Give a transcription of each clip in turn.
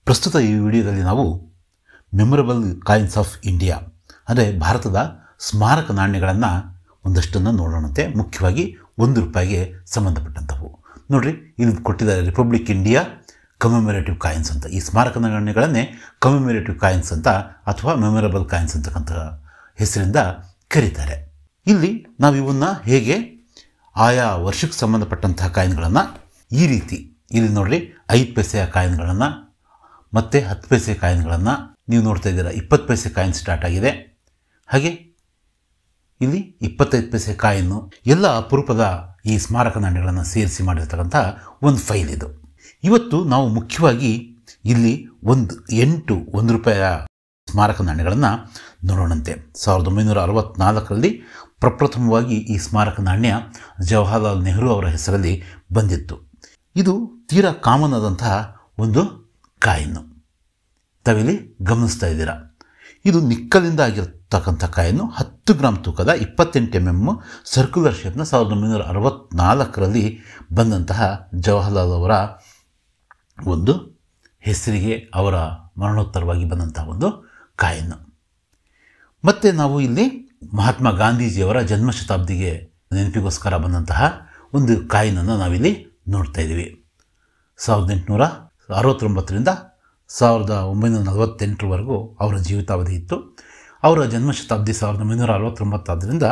ಪ್ರಸ್ತುತ ಈ ವಿಡಿಯೋದಲ್ಲಿ ನಾವು ಮೆಮೊರಬಲ್ ಕಾಯಿನ್ಸ್ ಆಫ್ ಇಂಡಿಯಾ ಅಂದರೆ ಭಾರತದ ಸ್ಮಾರಕ ನಾಣ್ಯಗಳನ್ನು ಒಂದಷ್ಟನ್ನು ನೋಡೋಣಂತೆ. ಮುಖ್ಯವಾಗಿ ₹1ಗೆ ಸಂಬಂಧಪಟ್ಟಂಥವು ನೋಡ್ರಿ. ಇಲ್ಲಿ ಕೊಟ್ಟಿದ್ದಾರೆ ರಿಪಬ್ಲಿಕ್ ಇಂಡಿಯಾ ಕಮೆಮೊರೇಟಿವ್ ಕಾಯಿನ್ಸ್ ಅಂತ. ಈ ಸ್ಮಾರಕ ನಾಣ್ಯಗಳನ್ನೇ ಕಮೆಮೊರೇಟಿವ್ ಕಾಯಿನ್ಸ್ ಅಂತ ಅಥವಾ ಮೆಮೊರಬಲ್ ಕಾಯಿನ್ಸ್ ಅಂತಕ್ಕಂಥ ಹೆಸರಿಂದ ಕರೀತಾರೆ. ಇಲ್ಲಿ ನಾವು ಇವನ್ನ ಹೇಗೆ ಆಯಾ ವರ್ಷಕ್ಕೆ ಸಂಬಂಧಪಟ್ಟಂತಹ ಕಾಯಿನ್ಗಳನ್ನು ಈ ರೀತಿ ಇಲ್ಲಿ ನೋಡ್ರಿ 5 ಪೈಸೆಯ ಕಾಯಿನ್ಗಳನ್ನು ಮತ್ತು 10 ಪೈಸೆ ಕಾಯಿನ್ಗಳನ್ನು ನೀವು ನೋಡ್ತಾ ಇದ್ದೀರಾ. 20 ಪೈಸೆ ಕಾಯಿನ್ ಸ್ಟಾರ್ಟ್ ಆಗಿದೆ. ಹಾಗೆ ಇಲ್ಲಿ 25 ಪೈಸೆ ಕಾಯಿನ್ನು ಎಲ್ಲ ಅಪರೂಪದ ಈ ಸ್ಮಾರಕ ನಾಣ್ಯಗಳನ್ನು ಸೇರಿಸಿ ಮಾಡಿರ್ತಕ್ಕಂಥ ಒಂದು ಫೈಲ್ ಇದು. ಇವತ್ತು ನಾವು ಮುಖ್ಯವಾಗಿ ಇಲ್ಲಿ ₹1 ಸ್ಮಾರಕ ನಾಣ್ಯಗಳನ್ನು ನೋಡೋಣಂತೆ. 1964ರಲ್ಲಿ ಪ್ರಪ್ರಥಮವಾಗಿ ಈ ಸ್ಮಾರಕ ನಾಣ್ಯ ಜವಾಹರ್ಲಾಲ್ ನೆಹರು ಅವರ ಹೆಸರಲ್ಲಿ ಬಂದಿತ್ತು. ಇದು ತೀರಾ ಕಾಮನ್ ಆದಂತಹ ಒಂದು ಕಾಯಿನ್ನು ತಾವಿಲ್ಲಿ ಗಮನಿಸ್ತಾ ಇದ್ದೀರಾ. ಇದು ನಿಕ್ಕಲಿಂದ ಆಗಿರ್ತಕ್ಕಂಥ ಕಾಯಿನ್ನು 10 ಗ್ರಾಮ್ ತೂಕದ 28 mm ಸರ್ಕ್ಯುಲರ್ ಶೇಪ್ನ 1964ರಲ್ಲಿ ಬಂದಂತಹ ಜವಾಹರ್ಲಾಲ್ ಅವರ ಒಂದು ಹೆಸರಿಗೆ ಅವರ ಮರಣೋತ್ತರವಾಗಿ ಬಂದಂತಹ ಒಂದು ಕಾಯಿನ್ನು. ಮತ್ತು ನಾವು ಇಲ್ಲಿ ಮಹಾತ್ಮ ಗಾಂಧೀಜಿಯವರ ಜನ್ಮ ಶತಾಬ್ದಿಗೆ ನೆನಪಿಗೋಸ್ಕರ ಬಂದಂತಹ ಒಂದು ಕಾಯಿನನ್ನು ನಾವಿಲ್ಲಿ ನೋಡ್ತಾ ಇದ್ದೀವಿ. 1869ರಿಂದ 1948ವರೆಗೂ ಅವರ ಜೀವಿತಾವಧಿ ಇತ್ತು. ಅವರ ಜನ್ಮ ಶತಾಬ್ದಿ 1969 ಆದ್ದರಿಂದ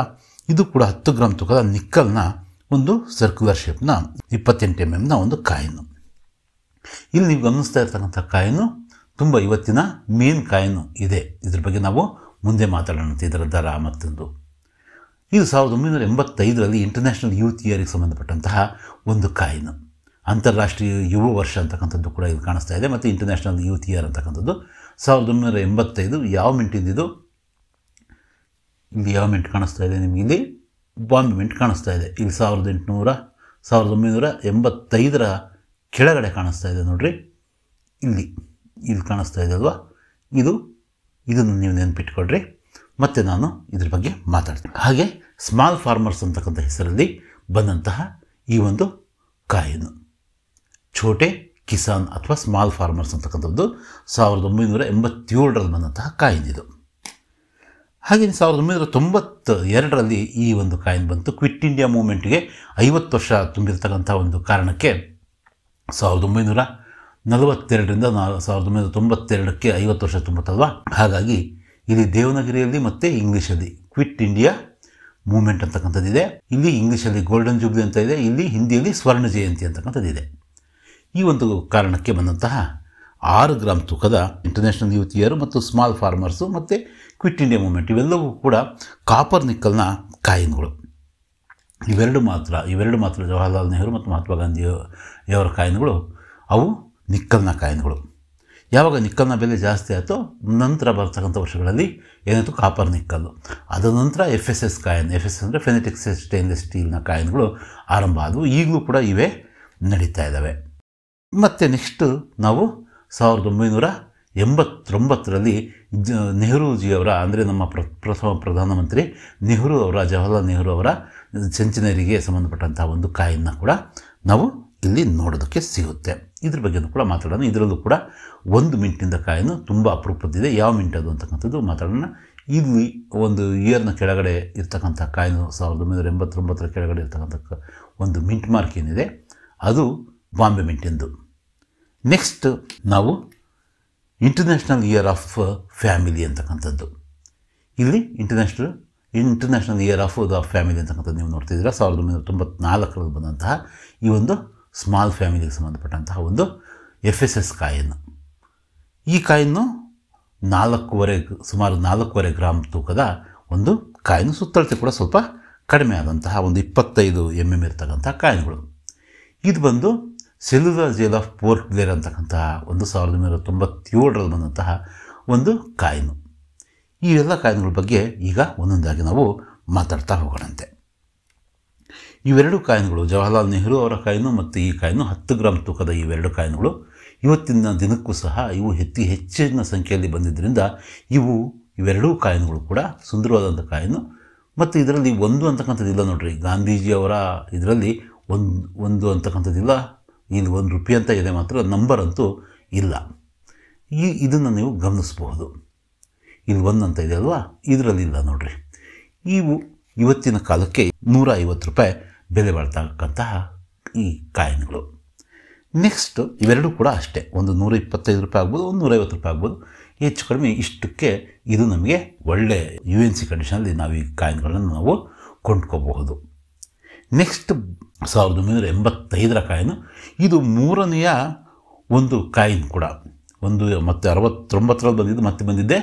ಇದು ಕೂಡ 10 ಗ್ರಾಮ್ ತೂಕದ ನಿಕ್ಕಲ್ನ ಒಂದು ಸರ್ಕ್ಯುಲರ್ ಶೇಪ್ನ 28 mm ಒಂದು ಕಾಯಿನ್ನು. ಇಲ್ಲಿ ನೀವು ಗಮನಿಸ್ತಾ ಇರ್ತಕ್ಕಂಥ ಕಾಯಿನ್ನು ತುಂಬ ಇವತ್ತಿನ ಮೇನ್ ಕಾಯಿನ್ನು ಇದೆ. ಇದ್ರ ಬಗ್ಗೆ ನಾವು ಮುಂದೆ ಮಾತಾಡೋಣ. ಇದರ ದರ ಮತ್ತೊಂದು ಇದು 1985ರಲ್ಲಿ ಇಂಟರ್ನ್ಯಾಷನಲ್ ಯೂತ್ ಇಯರ್ಗೆ ಸಂಬಂಧಪಟ್ಟಂತಹ ಒಂದು ಕಾಯಿನ್ನು. ಅಂತಾರಾಷ್ಟ್ರೀಯ ಯುವ ವರ್ಷ ಅಂತಕ್ಕಂಥದ್ದು ಕೂಡ ಇಲ್ಲಿ ಕಾಣಿಸ್ತಾ ಇದೆ. ಮತ್ತು ಇಂಟರ್ನ್ಯಾಷನಲ್ ಯೂತ್ ಇಯರ್ ಅಂತಕ್ಕಂಥದ್ದು 1985. ಯಾವ ಮಿಂಟಿಂದಿದು? ಇಲ್ಲಿ ಯಾವ ಮಿಂಟ್ ಕಾಣಿಸ್ತಾ ಇದೆ ನಿಮಗೆ? ಇಲ್ಲಿ ಬಾಂಬೆ ಮಿಂಟ್ ಕಾಣಿಸ್ತಾ ಇದೆ. ಇಲ್ಲಿ 1985ರ ಕೆಳಗಡೆ ಕಾಣಿಸ್ತಾ ಇದೆ ನೋಡ್ರಿ. ಇಲ್ಲಿ ಕಾಣಿಸ್ತಾ ಇದೆ ಅಲ್ವಾ? ಇದನ್ನು ನೀವು ನೆನಪಿಟ್ಕೊಳ್ರಿ. ಮತ್ತು ನಾನು ಇದ್ರ ಬಗ್ಗೆ ಮಾತಾಡ್ತೀನಿ. ಹಾಗೆ ಸ್ಮಾಲ್ ಫಾರ್ಮರ್ಸ್ ಅಂತಕ್ಕಂಥ ಹೆಸರಲ್ಲಿ ಬಂದಂತಹ ಈ ಒಂದು ಕಾಯಿನ್ನು ಛೋಟೆ ಕಿಸಾನ್ ಅಥವಾ ಸ್ಮಾಲ್ ಫಾರ್ಮರ್ಸ್ ಅಂತಕ್ಕಂಥದ್ದು 1987ರಲ್ಲಿ ಬಂದಂತಹ ಕಾಯಿನ್ ಇದು. ಹಾಗೆ 1992ರಲ್ಲಿ ಈ ಒಂದು ಕಾಯಿನ್ ಬಂತು. ಕ್ವಿಟ್ ಇಂಡಿಯಾ ಮೂವ್ಮೆಂಟ್ಗೆ 50 ವರ್ಷ ತುಂಬಿರ್ತಕ್ಕಂಥ ಒಂದು ಕಾರಣಕ್ಕೆ 1942ರಿಂದ 1992ಕ್ಕೆ 50 ವರ್ಷ ತುಂಬುತ್ತಲ್ವ. ಹಾಗಾಗಿ ಇಲ್ಲಿ ದೇವನಗರಿಯಲ್ಲಿ ಮತ್ತು ಇಂಗ್ಲೀಷಲ್ಲಿ ಕ್ವಿಟ್ ಇಂಡಿಯಾ ಮೂವ್ಮೆಂಟ್ ಅಂತಕ್ಕಂಥದ್ದಿದೆ. ಇಲ್ಲಿ ಇಂಗ್ಲೀಷಲ್ಲಿ ಗೋಲ್ಡನ್ ಜೂಬ್ಲಿ ಅಂತ ಇದೆ. ಇಲ್ಲಿ ಹಿಂದಿಯಲ್ಲಿ ಸ್ವರ್ಣ ಜಯಂತಿ ಅಂತಕ್ಕಂಥದ್ದಿದೆ. ಈ ಒಂದು ಕಾರಣಕ್ಕೆ ಬಂದಂತಹ 6 ಗ್ರಾಮ್ ತೂಕದ ಇಂಟರ್ನ್ಯಾಷನಲ್ ಯೂತ್ ಇಯರ್ ಮತ್ತು ಸ್ಮಾಲ್ ಫಾರ್ಮರ್ಸು ಮತ್ತು ಕ್ವಿಟ್ ಇಂಡಿಯಾ ಮೂವ್ಮೆಂಟ್ ಇವೆಲ್ಲವೂ ಕೂಡ ಕಾಪರ್ ನಿಕ್ಕಲ್ನ ಕಾಯಿನ್ಗಳು. ಇವೆರಡು ಮಾತ್ರ ಜವಾಹರ್ಲಾಲ್ ನೆಹರು ಮತ್ತು ಮಹಾತ್ಮ ಗಾಂಧಿಯವರ ಕಾಯಿನ್ಗಳು ಅವು ನಿಕ್ಕಲ್ನ ಕಾಯಿನ್ಗಳು. ಯಾವಾಗ ನಿಕ್ಕಲ್ನ ಬೆಲೆ ಜಾಸ್ತಿ ಆಯಿತೋ ನಂತರ ಬರ್ತಕ್ಕಂಥ ವರ್ಷಗಳಲ್ಲಿ ಏನಾಯಿತು, ಕಾಪರ್ ನಿಕ್ಕಲ್ಲು. ಅದರ ನಂತರ FSS ಕಾಯಿನ್, FSS ಅಂದರೆ ಫೆನೆಟಿಕ್ ಸ್ಟೇನ್ಲೆಸ್ ಸ್ಟೀಲ್ನ ಕಾಯಿನ್ಗಳು ಆರಂಭ ಆದವು. ಈಗಲೂ ಕೂಡ ಇವೇ ನಡೀತಾ ಇದ್ದಾವೆ. ಮತ್ತು ನೆಕ್ಸ್ಟು ನಾವು 1989ರಲ್ಲಿ ನೆಹರೂಜಿಯವರ ಅಂದರೆ ನಮ್ಮ ಪ್ರಥಮ ಪ್ರಧಾನಮಂತ್ರಿ ನೆಹರು ಅವರ ಜವಾಹರ್ಲಾಲ್ ನೆಹರು ಅವರ ಸೆಂಚುನರಿಗೆ ಸಂಬಂಧಪಟ್ಟಂಥ ಒಂದು ಕಾಯಿನ್ನ ಕೂಡ ನಾವು ಇಲ್ಲಿ ನೋಡೋದಕ್ಕೆ ಸಿಗುತ್ತೆ. ಇದ್ರ ಬಗ್ಗೆನೂ ಕೂಡ ಮಾತಾಡೋಣ. ಇದರಲ್ಲೂ ಕೂಡ 1 ಮಿಂಟಿಂದ ಕಾಯಿನು ತುಂಬ ಅಪರೂಪದ್ದಿದೆ. ಯಾವ ಮಿಂಟ್ ಅದು ಅಂತಕ್ಕಂಥದ್ದು ಮಾತಾಡೋಣ. ಇಲ್ಲಿ ಒಂದು ಇಯರ್ನ ಕೆಳಗಡೆ ಇರ್ತಕ್ಕಂಥ ಕಾಯಿನು 1989ರ ಕೆಳಗಡೆ ಇರ್ತಕ್ಕಂಥ ಒಂದು ಮಿಂಟ್ ಮಾರ್ಕ್ ಏನಿದೆ ಅದು ಬಾಂಬೆ ಮಿಂಟಿಂದು. ನೆಕ್ಸ್ಟ್ ನಾವು ಇಂಟರ್ನ್ಯಾಷನಲ್ ಇಯರ್ ಆಫ್ ಫ್ಯಾಮಿಲಿ ಅಂತಕ್ಕಂಥದ್ದು. ಇಲ್ಲಿ international year of the family ಅಂತಕ್ಕಂಥದ್ದು ನೀವು ನೋಡ್ತಿದ್ದೀರಾ. 1994ರಲ್ಲಿ ಬಂದಂತಹ ಈ ಒಂದು ಸ್ಮಾಲ್ ಫ್ಯಾಮಿಲಿಗೆ ಸಂಬಂಧಪಟ್ಟಂತಹ ಒಂದು FSS ಕಾಯಿನ್ನು. ಈ ಕಾಯಿನ್ನು ಸುಮಾರು 4.5 ಗ್ರಾಮ್ ತೂಕದ ಒಂದು ಕಾಯಿನ್ನು. ಸುತ್ತಳತೆ ಕೂಡ ಸ್ವಲ್ಪ ಕಡಿಮೆ ಆದಂತಹ ಒಂದು 25 mm ಇರ್ತಕ್ಕಂಥ ಕಾಯಿನ್ಗಳು. ಇದು ಬಂದು cellular Jail of port Blair ಅಂತಕ್ಕಂತಹ ಒಂದು 1997ರಲ್ಲಿ ಬಂದಂತಹ ಒಂದು ಕಾಯಿನು. ಈ ಎಲ್ಲ ಕಾಯಿನ್ಗಳ ಬಗ್ಗೆ ಈಗ ಒಂದೊಂದಾಗಿ ನಾವು ಮಾತಾಡ್ತಾ ಹೋಗೋಣಂತೆ. ಇವೆರಡು ಕಾಯಿನ್ಗಳು ಜವಾಹರ್ಲಾಲ್ ನೆಹರು ಅವರ ಕಾಯಿನು ಮತ್ತು ಈ ಕಾಯಿನು 10 ಗ್ರಾಮ್ ತೂಕದ ಇವೆರಡು ಕಾಯಿನ್ಗಳು ಇವತ್ತಿನ ದಿನಕ್ಕೂ ಸಹ ಇವು ಹೆಚ್ಚಿನ ಸಂಖ್ಯೆಯಲ್ಲಿ ಬಂದಿದ್ದರಿಂದ ಇವೆರಡೂ ಕಾಯಿನ್ಗಳು ಕೂಡ ಸುಂದರವಾದಂಥ ಕಾಯಿನು. ಮತ್ತು ಇದರಲ್ಲಿ ಒಂದು ಅಂತಕ್ಕಂಥದ್ದಿಲ್ಲ ನೋಡ್ರಿ. ಗಾಂಧೀಜಿಯವರ ಇದರಲ್ಲಿ ಒಂದು ಅಂತಕ್ಕಂಥದ್ದಿಲ್ಲ. ಇಲ್ಲಿ ₹1 ಅಂತ ಇದೆ, ಮಾತ್ರ ನಂಬರ್ ಅಂತೂ ಇಲ್ಲ. ಇದನ್ನು ನೀವು ಗಮನಿಸಬಹುದು. ಇಲ್ಲಿ 1 ಅಂತ ಇದೆ ಅಲ್ವಾ, ಇದರಲ್ಲಿಲ್ಲ ನೋಡ್ರಿ. ಇವು ಇವತ್ತಿನ ಕಾಲಕ್ಕೆ 150 ರೂಪಾಯಿ ಬೆಲೆ ಬಾಳ್ತಕ್ಕಂತಹ ಈ ಕಾಯಿನ್ಗಳು. ನೆಕ್ಸ್ಟ್ ಇವೆರಡೂ ಕೂಡ ಅಷ್ಟೇ, ಒಂದು 125 ರೂಪಾಯಿ ಆಗ್ಬೋದು, ಒಂದು 150 ರೂಪಾಯಿ ಆಗ್ಬೋದು. ಹೆಚ್ಚು ಕಡಿಮೆ ಇಷ್ಟಕ್ಕೆ ಇದು ನಮಗೆ ಒಳ್ಳೆ UNC ಕಂಡೀಷನಲ್ಲಿ ನಾವು ಈ ಕಾಯಿನ್ಗಳನ್ನು ನಾವು ಕೊಂಡ್ಕೋಬಹುದು. Next 1985ರ coin. ಇದು 3ನೆಯ ಒಂದು ಕಾಯಿನ್ ಕೂಡ. ಒಂದು ಮತ್ತೆ 69ರಲ್ಲಿ ಬಂದಿದ್ದು, ಮತ್ತೆ ಬಂದಿದ್ದೆ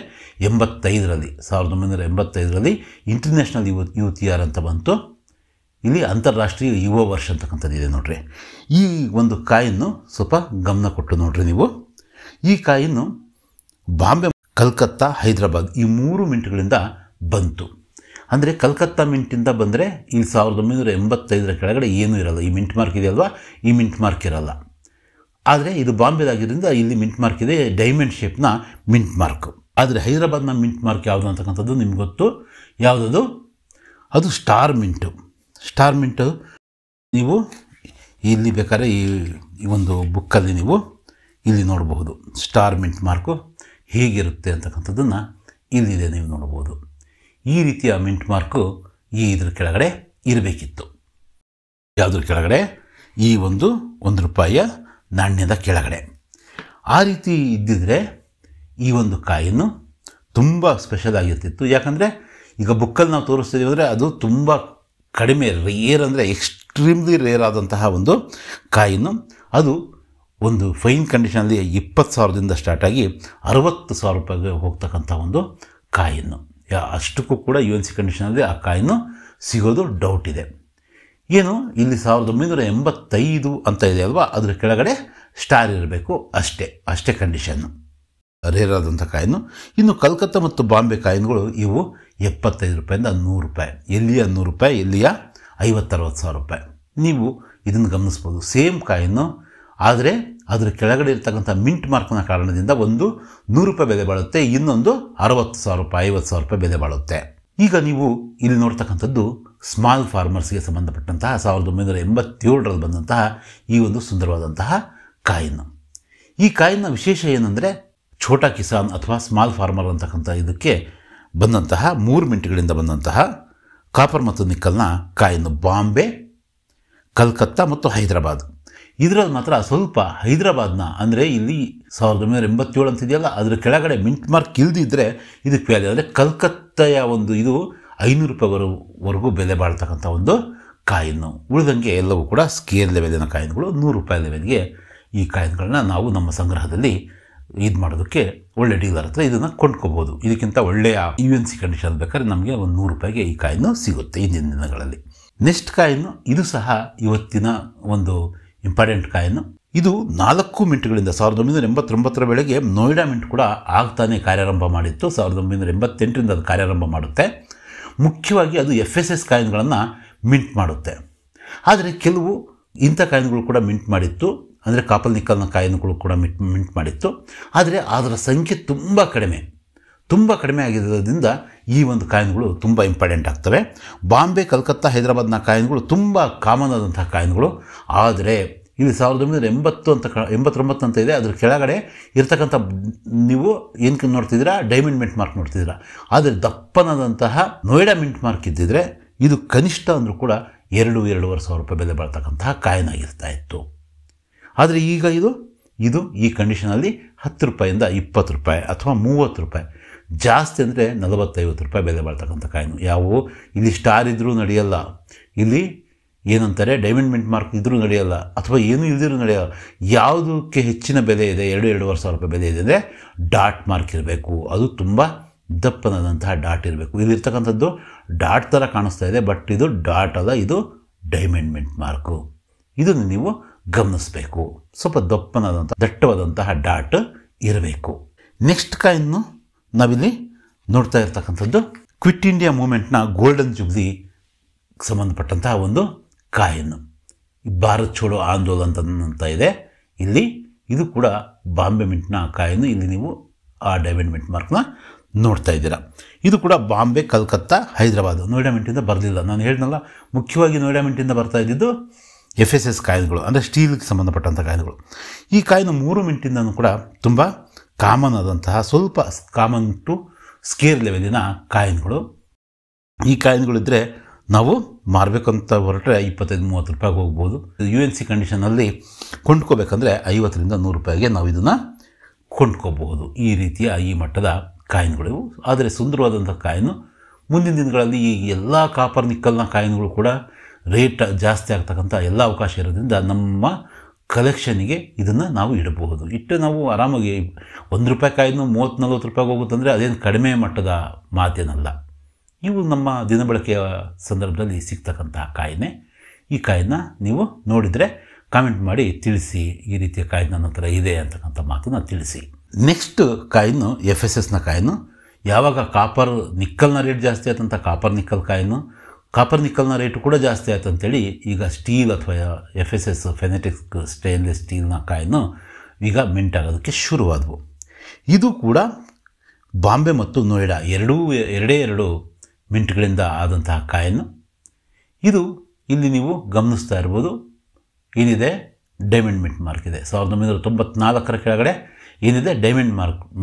85ರಲ್ಲಿ. 1985ರಲ್ಲಿ ಇಂಟರ್ನ್ಯಾಷನಲ್ ಯೂತ್ ಇಯರ್ ಅಂತ ಬಂತು. ಇಲ್ಲಿ ಅಂತಾರಾಷ್ಟ್ರೀಯ ಯುವ ವರ್ಷ ಅಂತಕ್ಕಂಥದ್ದಿದೆ ನೋಡ್ರಿ. ಈ ಒಂದು ಕಾಯಿನ್ನು ಸ್ವಲ್ಪ ಗಮನ ಕೊಟ್ಟು ನೋಡ್ರಿ ನೀವು. ಈ ಕಾಯಿನ್ನು ಬಾಂಬೆ, ಕಲ್ಕತ್ತಾ, ಹೈದರಾಬಾದ್ ಈ 3 ಮಿಂಟ್ಗಳಿಂದ ಬಂತು. ಅಂದರೆ ಕಲ್ಕತ್ತಾ ಮಿಂಟಿಂದ ಬಂದರೆ ಇಲ್ಲಿ 1985ರ ಕೆಳಗಡೆ ಏನೂ ಇರಲ್ಲ. ಈ ಮಿಂಟ್ ಮಾರ್ಕ್ ಇದೆ ಅಲ್ವಾ, ಈ ಮಿಂಟ್ ಮಾರ್ಕ್ ಇರಲ್ಲ. ಆದರೆ ಇದು ಬಾಂಬೆದಾಗಿದ್ದರಿಂದ ಇಲ್ಲಿ ಮಿಂಟ್ ಮಾರ್ಕ್ ಇದೆ, ಡೈಮಂಡ್ ಶೇಪ್ನ ಮಿಂಟ್ ಮಾರ್ಕ್. ಆದರೆ ಹೈದರಾಬಾದ್ನ ಮಿಂಟ್ ಮಾರ್ಕ್ ಯಾವುದು ಅಂತಕ್ಕಂಥದ್ದು ನಿಮ್ಗೆ ಗೊತ್ತು. ಯಾವುದದು? ಅದು ಸ್ಟಾರ್ ಮಿಂಟು. ಸ್ಟಾರ್ ಮಿಂಟು ನೀವು ಇಲ್ಲಿ ಬೇಕಾದ್ರೆ ಈ ಒಂದು ಬುಕ್ಕಲ್ಲಿ ನೀವು ಇಲ್ಲಿ ನೋಡಬಹುದು. ಸ್ಟಾರ್ ಮಿಂಟ್ ಮಾರ್ಕು ಹೇಗಿರುತ್ತೆ ಅಂತಕ್ಕಂಥದ್ದನ್ನು ಇಲ್ಲಿದೆ, ನೀವು ನೋಡಬಹುದು. ಈ ರೀತಿಯ ಮಿಂಟ್ ಮಾರ್ಕು ಇದ್ರ ಕೆಳಗಡೆ ಇರಬೇಕಿತ್ತು. ಯಾವುದ್ರ ಕೆಳಗಡೆ? ಈ ಒಂದು 1 ರೂಪಾಯಿಯ ನಾಣ್ಯದ ಕೆಳಗಡೆ. ಆ ರೀತಿ ಇದ್ದಿದ್ರೆ ಈ ಒಂದು ಕಾಯಿನ್ನು ತುಂಬ ಸ್ಪೆಷಲ್ ಆಗಿರ್ತಿತ್ತು. ಯಾಕಂದರೆ ಈಗ ಬುಕ್ಕಲ್ಲಿ ನಾವು ತೋರಿಸ್ತಿದ್ದೀವಿ ಅಂದರೆ ಅದು ತುಂಬ ಕಡಿಮೆ, ರೇರ್ ಅಂದರೆ ಎಕ್ಸ್ಟ್ರೀಮ್ಲಿ ರೇರ್ ಆದಂತಹ ಒಂದು ಕಾಯಿನ್ನು. ಅದು ಒಂದು ಫೈನ್ ಕಂಡೀಷನಲ್ಲಿ 20,000ದಿಂದ ಸ್ಟಾರ್ಟ್ ಆಗಿ 60,000 ರೂಪಾಯಿಗೆ ಹೋಗ್ತಕ್ಕಂಥ ಒಂದು ಕಾಯಿನ್ನು. ಅಷ್ಟಕ್ಕೂ ಕೂಡ UNC ಕಂಡೀಷನಲ್ಲಿ ಆ ಕಾಯಿನ್ನು ಸಿಗೋದು ಡೌಟ್ ಇದೆ. ಏನು ಇಲ್ಲಿ 1985 ಅಂತ ಇದೆ ಅಲ್ವಾ, ಅದರ ಕೆಳಗಡೆ ಸ್ಟಾರ್ ಇರಬೇಕು, ಅಷ್ಟೇ ಕಂಡೀಷನ್ನು. ರೇರ್ ಆದಂಥ ಕಾಯಿನು. ಇನ್ನು ಕಲ್ಕತ್ತಾ ಮತ್ತು ಬಾಂಬೆ ಕಾಯಿನ್ಗಳು ಇವು 75 ರೂಪಾಯಿಂದ 100 ರೂಪಾಯಿ. ಎಲ್ಲಿಯ 100 ರೂಪಾಯಿ, ಎಲ್ಲಿಯ 50-60 ಸಾವಿರ ರೂಪಾಯಿ. ನೀವು ಇದನ್ನು ಗಮನಿಸ್ಬೋದು. ಸೇಮ್ ಕಾಯಿನ್ನು, ಆದರೆ ಅದರ ಕೆಳಗಡೆ ಇರ್ತಕ್ಕಂಥ ಮಿಂಟ್ ಮಾರ್ಕ್ನ ಕಾರಣದಿಂದ ಒಂದು 100 ರೂಪಾಯಿ ಬೆಲೆ ಬಾಳುತ್ತೆ, ಇನ್ನೊಂದು 60,000 ರೂಪಾಯಿ 50,000 ರೂಪಾಯಿ ಬೆಲೆ ಬಾಳುತ್ತೆ. ಈಗ ನೀವು ಇಲ್ಲಿ ನೋಡ್ತಕ್ಕಂಥದ್ದು ಸ್ಮಾಲ್ ಫಾರ್ಮರ್ಸ್ಗೆ ಸಂಬಂಧಪಟ್ಟಂತಹ 1987ರಲ್ಲಿ ಬಂದಂತಹ ಈ ಒಂದು ಸುಂದರವಾದಂತಹ ಕಾಯಿನ್ನು. ಈ ಕಾಯಿನ್ನ ವಿಶೇಷ ಏನಂದರೆ ಛೋಟಾ ಕಿಸಾನ್ ಅಥವಾ ಸ್ಮಾಲ್ ಫಾರ್ಮರ್ ಅಂತಕ್ಕಂಥ ಇದಕ್ಕೆ ಬಂದಂತಹ 3 ಮಿಂಟ್ಗಳಿಂದ ಬಂದಂತಹ ಕಾಪರ್ ಮತ್ತು ನಿಕ್ಕಲ್ನ ಕಾಯಿನ್ನು. ಬಾಂಬೆ, ಕಲ್ಕತ್ತಾ ಮತ್ತು ಹೈದರಾಬಾದ್. ಇದರಲ್ಲಿ ಮಾತ್ರ ಸ್ವಲ್ಪ ಹೈದರಾಬಾದ್ನ, ಅಂದರೆ ಇಲ್ಲಿ 1987 ಅಂತಿದೆಯಲ್ಲ, ಅದರ ಕೆಳಗಡೆ ಮಿಂಟ್ ಮಾರ್ಕ್ ಇಲ್ದಿದ್ರೆ ಇದಕ್ಕೆ ವ್ಯಾಲ್ಯೂ. ಅಂದರೆ ಕಲ್ಕತ್ತಾಯ ಒಂದು ಇದು 500 ರೂಪಾಯಿವರೆಗೂ ಬೆಲೆ ಬಾಳ್ತಕ್ಕಂಥ ಒಂದು ಕಾಯಿನ್ನು. ಉಳಿದಂಗೆ ಎಲ್ಲವೂ ಕೂಡ ಸ್ಕೇಲ್ ಲೆವೆಲಿನ ಕಾಯಿನ್ಗಳು. 100 ರೂಪಾಯಿ ಲೆವೆಲ್ಗೆ ಈ ಕಾಯಿನ್ಗಳನ್ನ ನಾವು ನಮ್ಮ ಸಂಗ್ರಹದಲ್ಲಿ ಇದು ಮಾಡೋದಕ್ಕೆ ಒಳ್ಳೆ ಡೀಲರ್ ಹತ್ರ ಇದನ್ನು ಕೊಂಡ್ಕೋಬೋದು. ಇದಕ್ಕಿಂತ ಒಳ್ಳೆಯ UNC ಕಂಡೀಷನ್ ಬೇಕಾದ್ರೆ ನಮಗೆ ಒಂದು 100 ರೂಪಾಯಿಗೆ ಈ ಕಾಯಿನ್ನು ಸಿಗುತ್ತೆ ಇಂದಿನ ದಿನಗಳಲ್ಲಿ. ನೆಕ್ಸ್ಟ್ ಕಾಯಿನ್ನು, ಇದು ಸಹ ಇವತ್ತಿನ ಒಂದು ಇಂಪಾರ್ಟೆಂಟ್ ಕಾಯಿನ್ನು. ಇದು 4 ಮಿಂಟ್ಗಳಿಂದ 1989ರ ವೇಳೆಗೆ ನೋಯ್ಡಾ ಮಿಂಟ್ ಕೂಡ ಆಗ್ತಾನೆ ಕಾರ್ಯಾರಂಭ ಮಾಡಿತ್ತು. 1988ರಿಂದ ಅದು ಕಾರ್ಯಾರಂಭ ಮಾಡುತ್ತೆ. ಮುಖ್ಯವಾಗಿ ಅದು FSS ಕಾಯಿನ್ಗಳನ್ನು ಮಿಂಟ್ ಮಾಡುತ್ತೆ. ಆದರೆ ಕೆಲವು ಇಂಥ ಕಾಯಿನ್ಗಳು ಕೂಡ ಮಿಂಟ್ ಮಾಡಿತ್ತು, ಅಂದರೆ ಕಾಪಲ್ ನಿಕ್ಕಲ್ನ ಕಾಯಿನ್ಗಳು ಕೂಡ ಮಿಂಟ್ ಮಾಡಿತ್ತು. ಆದರೆ ಅದರ ಸಂಖ್ಯೆ ತುಂಬ ಕಡಿಮೆ ಆಗಿರೋದ್ರಿಂದ ಈ ಒಂದು ಕಾಯಿನ್ಗಳು ತುಂಬ ಇಂಪಾರ್ಟೆಂಟ್ ಆಗ್ತವೆ. ಬಾಂಬೆ, ಕಲ್ಕತ್ತಾ, ಹೈದರಾಬಾದ್ನ ಕಾಯಿನ್ಗಳು ತುಂಬ ಕಾಮನ್ ಆದಂತಹ ಕಾಯಿನ್ಗಳು. ಆದರೆ ಇಲ್ಲಿ 1989 ಅಂತ ಇದೆ, ಅದ್ರ ಕೆಳಗಡೆ ಇರ್ತಕ್ಕಂಥ ನೀವು ಏನು ನೋಡ್ತಿದ್ದೀರಾ, ಡೈಮಂಡ್ ಮಿಂಟ್ ಮಾರ್ಕ್ ನೋಡ್ತಿದ್ದೀರಾ. ಆದರೆ ದಪ್ಪನಾದಂತಹ ನೋಯ್ಡಾ ಮಿಂಟ್ ಮಾರ್ಕ್ ಇದ್ದಿದ್ರೆ ಇದು ಕನಿಷ್ಠ ಅಂದರೂ ಕೂಡ 2-2.5 ಸಾವಿರ ರೂಪಾಯಿ ಬೆಲೆ ಬಾಳ್ತಕ್ಕಂತಹ ಕಾಯಿನ್ ಆಗಿರ್ತಾ ಇತ್ತು. ಆದರೆ ಈಗ ಇದು ಈ ಕಂಡೀಷನಲ್ಲಿ 10 ರೂಪಾಯಿಂದ 20 ರೂಪಾಯಿ ಅಥವಾ 30 ರೂಪಾಯಿ, ಜಾಸ್ತಿ ಅಂದರೆ 40-50 ರೂಪಾಯಿ ಬೆಲೆ ಬಾಳ್ತಕ್ಕಂಥ ಕಾಯಿನು. ಯಾವುವು ಇಲ್ಲಿ ಸ್ಟಾರ್ ಇದ್ದರೂ ನಡೆಯಲ್ಲ, ಇಲ್ಲಿ ಏನಂತಾರೆ ಡೈಮಂಡ್ ಮಿಂಟ್ ಮಾರ್ಕ್ ಇದ್ದರೂ ನಡೆಯಲ್ಲ, ಅಥವಾ ಏನೂ ಇಲ್ದಿರೂ ನಡೆಯಲ್ಲ. ಯಾವುದಕ್ಕೆ ಹೆಚ್ಚಿನ ಬೆಲೆ ಇದೆ, 2-2.5 ಸಾವಿರ ರೂಪಾಯಿ ಬೆಲೆ ಇದೆ ಅಂದರೆ ಡಾಟ್ ಮಾರ್ಕ್ ಇರಬೇಕು. ಅದು ತುಂಬ ದಪ್ಪನಾದಂತಹ ಡಾಟ್ ಇರಬೇಕು. ಇಲ್ಲಿರ್ತಕ್ಕಂಥದ್ದು ಡಾಟ್ ಥರ ಕಾಣಿಸ್ತಾ ಇದೆ, ಬಟ್ ಇದು ಡಾಟ್ ಅಲ್ಲ, ಇದು ಡೈಮಂಡ್ ಮಿಂಟ್ ಮಾರ್ಕು. ಇದನ್ನು ನೀವು ಗಮನಿಸಬೇಕು. ಸ್ವಲ್ಪ ದಟ್ಟವಾದಂತಹ ಡಾಟ್ ಇರಬೇಕು. ನೆಕ್ಸ್ಟ್ ಕಾಯಿನ್ನು ನಾವಿಲ್ಲಿ ನೋಡ್ತಾ ಇರ್ತಕ್ಕಂಥದ್ದು ಕ್ವಿಟ್ ಇಂಡಿಯಾ ಮೂವ್ಮೆಂಟ್ನ ಗೋಲ್ಡನ್ ಜುಬ್ಲಿ ಸಂಬಂಧಪಟ್ಟಂತಹ ಒಂದು ಕಾಯಿನ್ನು. ಭಾರತ್ ಛೋಡೋ ಆಂದೋಲನ ಅಂತ ಇದೆ ಇಲ್ಲಿ. ಇದು ಕೂಡ ಬಾಂಬೆ ಮಿಂಟ್ನ ಕಾಯಿನ್ನು. ಇಲ್ಲಿ ನೀವು ಆ ಡೈಮಂಡ್ ಮಿಂಟ್ ಮಾರ್ಕ್ನ ನೋಡ್ತಾ ಇದ್ದೀರಾ. ಇದು ಕೂಡ ಬಾಂಬೆ, ಕಲ್ಕತ್ತಾ, ಹೈದರಾಬಾದ್. ನೋಯ್ಡಾ ಮಿಂಟಿಂದ ಬರಲಿಲ್ಲ. ನಾನು ಹೇಳಿದ್ನಲ್ಲ, ಮುಖ್ಯವಾಗಿ ನೋಯ್ಡಾ ಮಿಂಟಿಂದ ಬರ್ತಾ ಇದ್ದಿದ್ದು FSS ಕಾಯಿನ್ಗಳು, ಅಂದರೆ ಸ್ಟೀಲ್ಗೆ ಸಂಬಂಧಪಟ್ಟಂಥ ಕಾಯಿನ್ಗಳು. ಈ ಕಾಯಿನು 3 ಮಿಂಟಿಂದನೂ ಕೂಡ ತುಂಬ ಕಾಮನ್ ಆದಂತಹ ಸ್ವಲ್ಪ ಕಾಮನ್ ಟು ಸ್ಕೇರ್ ಲೆವೆಲಿನ ಕಾಯಿನ್ಗಳು. ಈ ಕಾಯಿನ್ಗಳಿದ್ದರೆ ನಾವು ಮಾರಬೇಕಂತ ಹೊರಟ್ರೆ 25-30 ರೂಪಾಯಿಗೆ ಹೋಗ್ಬೋದು. UNC ಕಂಡೀಷನಲ್ಲಿ ಕೊಂಡ್ಕೋಬೇಕಂದ್ರೆ 50ರಿಂದ 100 ರೂಪಾಯಿಗೆ ನಾವು ಇದನ್ನು ಕೊಂಡ್ಕೋಬಹುದು. ಈ ರೀತಿಯ ಈ ಮಟ್ಟದ ಕಾಯಿನ್ಗಳು. ಆದರೆ ಸುಂದರವಾದಂಥ ಕಾಯಿನು. ಮುಂದಿನ ದಿನಗಳಲ್ಲಿ ಈ ಎಲ್ಲ ಕಾಪರ್ ನಿಕ್ಕಲ್ನ ಕಾಯಿನ್ಗಳು ಕೂಡ ರೇಟ್ ಜಾಸ್ತಿ ಆಗ್ತಕ್ಕಂಥ ಎಲ್ಲ ಅವಕಾಶ ಇರೋದ್ರಿಂದ ನಮ್ಮ ಕಲೆಕ್ಷನಿಗೆ ಇದನ್ನು ನಾವು ಇಡಬಹುದು. ಇಟ್ಟು ನಾವು ಆರಾಮಾಗಿ 1 ರೂಪಾಯಿ ಕಾಯಿನು 30-40 ರೂಪಾಯಿಗೆ ಹೋಗುತ್ತಂದರೆ ಅದೇನು ಕಡಿಮೆ ಮಟ್ಟದ ಮಾತೇನಲ್ಲ. ಇವು ನಮ್ಮ ದಿನಬಳಕೆಯ ಸಂದರ್ಭದಲ್ಲಿ ಸಿಗ್ತಕ್ಕಂತಹ ಕಾಯಿನೆ. ಈ ಕಾಯಿನ ನೀವು ನೋಡಿದರೆ ಕಾಮೆಂಟ್ ಮಾಡಿ ತಿಳಿಸಿ, ಈ ರೀತಿಯ ಕಾಯಿನ್ ನನ್ನ ಹತ್ರ ಇದೆ ಅಂತಕ್ಕಂಥ ಮಾತನ್ನು ತಿಳಿಸಿ. ನೆಕ್ಸ್ಟ್ ಕಾಯಿನು FSSನ ಕಾಯಿನು. ಯಾವಾಗ ಕಾಪರ್ ನಿಕ್ಕಲ್ನ ರೇಟ್ ಜಾಸ್ತಿ ಆಯ್ತಂತ ಕಾಪರ್ ನಿಕ್ಕಲ್ ಕಾಯಿನು, ಕಾಪರ್ ನಿಕ್ಕಲ್ನ ರೇಟು ಕೂಡ ಜಾಸ್ತಿ ಆಯ್ತು ಅಂತೇಳಿ ಈಗ ಸ್ಟೀಲ್ ಅಥವಾ FSS ಫೆನೆಟಿಕ್ಸ್ ಸ್ಟೇನ್ಲೆಸ್ ಸ್ಟೀಲ್ನ ಕಾಯಿನು ಈಗ ಮಿಂಟ್ ಆಗೋದಕ್ಕೆ ಶುರುವಾದವು. ಇದು ಕೂಡ ಬಾಂಬೆ ಮತ್ತು ನೋಯ್ಡಾ ಎರಡೇ ಎರಡು ಮಿಂಟ್ಗಳಿಂದ ಆದಂತಹ ಕಾಯಿನು. ಇದು ಇಲ್ಲಿ ನೀವು ಗಮನಿಸ್ತಾ ಇರ್ಬೋದು, ಏನಿದೆ ಡೈಮಂಡ್ ಮಿಂಟ್ ಮಾರ್ಕ್ ಇದೆ. 1994 ಕೆಳಗಡೆ ಏನಿದೆ ಡೈಮಂಡ್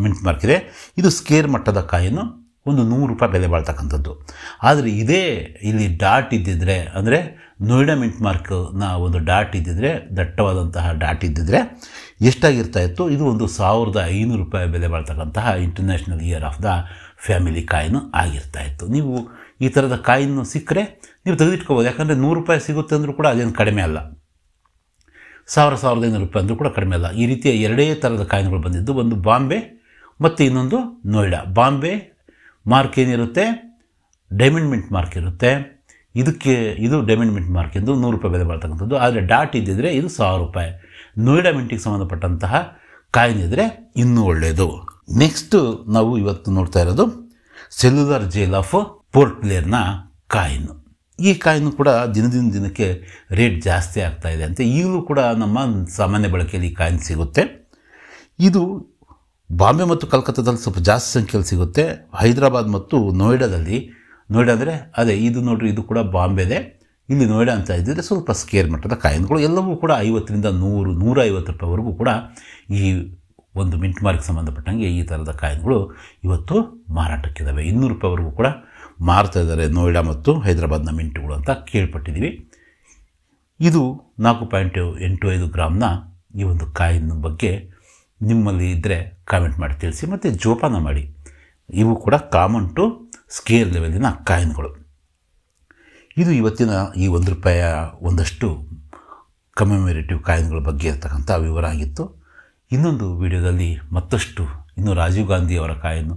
ಮಿಂಟ್ ಮಾರ್ಕ್ ಇದೆ. ಇದು ಸ್ಕೇರ್ ಮಟ್ಟದ ಕಾಯಿನು, ಒಂದು 100 ರೂಪಾಯಿ ಬೆಲೆ ಬಾಳ್ತಕ್ಕಂಥದ್ದು. ಆದರೆ ಇದೇ ಇಲ್ಲಿ ಡಾಟ್ ಇದ್ದಿದ್ರೆ, ಅಂದರೆ ನೋಯ್ಡಾ ಮಿಂಟ್ ಮಾರ್ಕ್ನ ಒಂದು ಡಾಟ್ ಇದ್ದಿದ್ರೆ, ದಟ್ಟವಾದಂತಹ ಡಾಟ್ ಇದ್ದಿದ್ರೆ ಎಷ್ಟಾಗಿರ್ತಾ ಇತ್ತು? ಇದು ಒಂದು 1500 ರೂಪಾಯಿ ಬೆಲೆ ಬಾಳ್ತಕ್ಕಂತಹ international year of the family coin ಆಗಿರ್ತಾ ಇತ್ತು. ನೀವು ಈ ಥರದ ಕಾಯಿನ್ನು ಸಿಕ್ಕರೆ ನೀವು ತೆಗೆದಿಟ್ಕೋಬೋದು. ಯಾಕಂದರೆ 100 ರೂಪಾಯಿ ಸಿಗುತ್ತೆ ಅಂದರೂ ಕೂಡ ಅದೇನು ಕಡಿಮೆ ಅಲ್ಲ, 1500 ರೂಪಾಯಿ ಅಂದರೂ ಕೂಡ ಕಡಿಮೆ ಅಲ್ಲ. ಈ ರೀತಿಯ ಎರಡೇ ಥರದ ಕಾಯಿನ್ಗಳು ಬಂದಿದ್ದು, ಒಂದು ಬಾಂಬೆ ಮತ್ತು ಇನ್ನೊಂದು ನೋಯ್ಡಾ. ಬಾಂಬೆ ಮಾರ್ಕ್ ಏನಿರುತ್ತೆ ಡೈಮಂಡ್ ಮಿಂಟ್ ಮಾರ್ಕ್ ಇರುತ್ತೆ. ಇದು ಡೈಮಂಡ್ ಮಿಂಟ್ ಮಾರ್ಕ್ ಎಂದು 100 ರೂಪಾಯಿ ಬೆಲೆ ಬಾಳ್ತಕ್ಕಂಥದ್ದು. ಆದರೆ ಡಾಟ್ ಇದ್ದಿದ್ರೆ ಇದು 1000 ರೂಪಾಯಿ. ನೋಯ್ಡಾ ಮಿಂಟಿಗೆ ಸಂಬಂಧಪಟ್ಟಂತಹ ಕಾಯಿನ್ ಇದ್ದರೆ ಇನ್ನೂ ಒಳ್ಳೆಯದು. ನೆಕ್ಸ್ಟು ನಾವು ಇವತ್ತು ನೋಡ್ತಾ ಇರೋದು ಸೆಲ್ಯುಲರ್ ಜೇಲ್ ಆಫ್ ಪೋರ್ಟ್ ಬ್ಲೇರ್ನ ಕಾಯಿನು. ಈ ಕಾಯಿನು ಕೂಡ ದಿನದಿಂದ ದಿನಕ್ಕೆ ರೇಟ್ ಜಾಸ್ತಿ ಆಗ್ತಾ ಇದೆ ಅಂತೆ. ಈಗಲೂ ಕೂಡ ನಮ್ಮ ಸಾಮಾನ್ಯ ಬಳಕೆಯಲ್ಲಿ ಈ ಕಾಯಿನ್ ಸಿಗುತ್ತೆ. ಇದು ಬಾಂಬೆ ಮತ್ತು ಕಲ್ಕತ್ತಾದಲ್ಲಿ ಸ್ವಲ್ಪ ಜಾಸ್ತಿ ಸಂಖ್ಯೆಯಲ್ಲಿ ಸಿಗುತ್ತೆ. ಹೈದರಾಬಾದ್ ಮತ್ತು ನೋಯ್ಡಾದಲ್ಲಿ, ನೋಯ್ಡಾ ಅಂದರೆ ಅದೇ ಇದು ನೋಡ್ರಿ, ಇದು ಕೂಡ ಬಾಂಬೆದೆ. ಇಲ್ಲಿ ನೋಯ್ಡಾ ಅಂತ ಇದ್ದರೆ ಸ್ವಲ್ಪ ಸ್ಕೇರ್ ಮಟ್ಟದ ಕಾಯಿನ್ಗಳು. ಎಲ್ಲವೂ ಕೂಡ 50ರಿಂದ 100-150 ರೂಪಾಯಿವರೆಗೂ ಕೂಡ ಈ ಒಂದು ಮಿಂಟ್ ಮಾರ್ಕ್ ಸಂಬಂಧಪಟ್ಟಂಗೆ ಈ ಥರದ ಕಾಯಿನ್ಗಳು ಇವತ್ತು ಮಾರಾಟಕ್ಕಿದ್ದಾವೆ. 200 ರೂಪಾಯಿವರೆಗೂ ಕೂಡ ಮಾರ್ತಾ ಇದ್ದಾರೆ ನೋಯ್ಡಾ ಮತ್ತು ಹೈದರಾಬಾದ್ನ ಮಿಂಟುಗಳು ಅಂತ ಕೇಳ್ಪಟ್ಟಿದ್ದೀವಿ. ಇದು 4.85 ಗ್ರಾಮ್ನ ಈ ಒಂದು ಕಾಯಿನ್ ಬಗ್ಗೆ ನಿಮ್ಮಲ್ಲಿ ಇದ್ದರೆ ಕಾಮೆಂಟ್ ಮಾಡಿ ತಿಳಿಸಿ, ಮತ್ತು ಜೋಪಾನ ಮಾಡಿ. ಇವು ಕೂಡ ಕಾಮನ್ ಟು ಸ್ಕೇರ್ ಲೆವೆಲಿನ ಕಾಯಿನ್ಗಳು. ಇದು ಇವತ್ತಿನ ಈ 1 ರೂಪಾಯಿಯ ಒಂದಷ್ಟು ಕಮೆಮೊರೇಟಿವ್ ಕಾಯಿನ್ಗಳ ಬಗ್ಗೆ ಇರ್ತಕ್ಕಂಥ ವಿವರ ಆಗಿತ್ತು. ಇನ್ನೊಂದು ವಿಡಿಯೋದಲ್ಲಿ ಮತ್ತಷ್ಟು ಇನ್ನು ರಾಜೀವ್ ಗಾಂಧಿ ಅವರ ಕಾಯಿನು,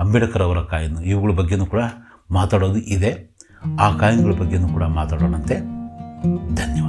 ಅಂಬೇಡ್ಕರ್ ಅವರ ಕಾಯಿನು, ಇವುಗಳ ಬಗ್ಗೆಯೂ ಕೂಡ ಮಾತಾಡೋದು ಇದೆ. ಆ ಕಾಯಿನ್ಗಳ ಬಗ್ಗೆಯೂ ಕೂಡ ಮಾತಾಡೋಣಂತೆ. ಧನ್ಯವಾದ.